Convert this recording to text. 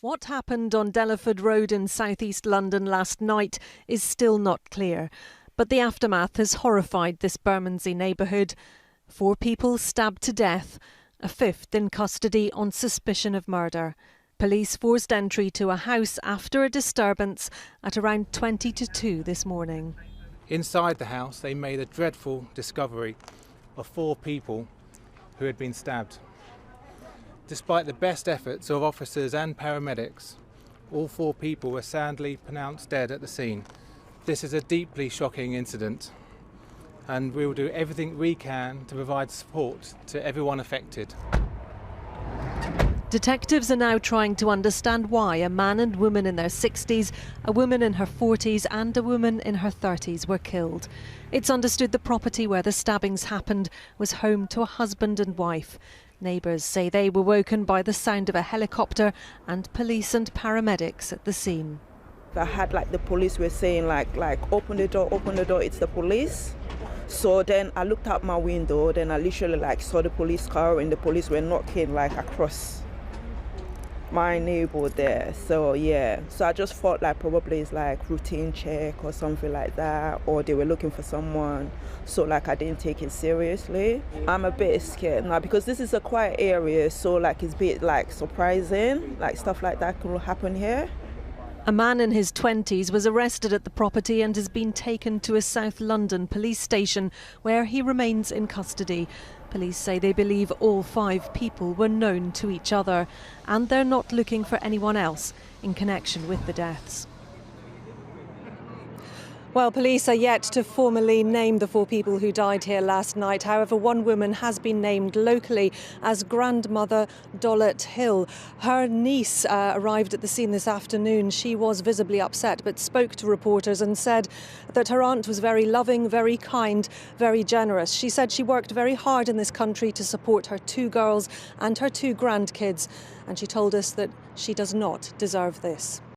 What happened on Delaford Road in southeast London last night is still not clear, but the aftermath has horrified this Bermondsey neighbourhood. 4 people stabbed to death, a 5th in custody on suspicion of murder. Police forced entry to a house after a disturbance at around 20 to 2 this morning. Inside the house, they made a dreadful discovery of 4 people who had been stabbed. Despite the best efforts of officers and paramedics, all 4 people were sadly pronounced dead at the scene. This is a deeply shocking incident, and we will do everything we can to provide support to everyone affected. Detectives are now trying to understand why a man and woman in their 60s, a woman in her 40s and a woman in her 30s were killed. It's understood the property where the stabbings happened was home to a husband and wife. Neighbours say they were woken by the sound of a helicopter and police and paramedics at the scene. I had the police were saying open the door, it's the police. So then I looked out my window, then I literally saw the police car and the police were knocking across my neighbor there. So yeah, so I just thought probably it's routine check or something like that, or they were looking for someone. So I didn't take it seriously. I'm a bit scared now because this is a quiet area, so it's a bit surprising, stuff like that could happen here. A man in his 20s was arrested at the property and has been taken to a South London police station where he remains in custody. Police say they believe all 5 people were known to each other and they're not looking for anyone else in connection with the deaths. Well, police are yet to formally name the 4 people who died here last night. However, one woman has been named locally as grandmother Dollet Hill. Her niece arrived at the scene this afternoon. She was visibly upset but spoke to reporters and said that her aunt was very loving, very kind, very generous. She said she worked very hard in this country to support her 2 girls and her 2 grandkids. And she told us that she does not deserve this.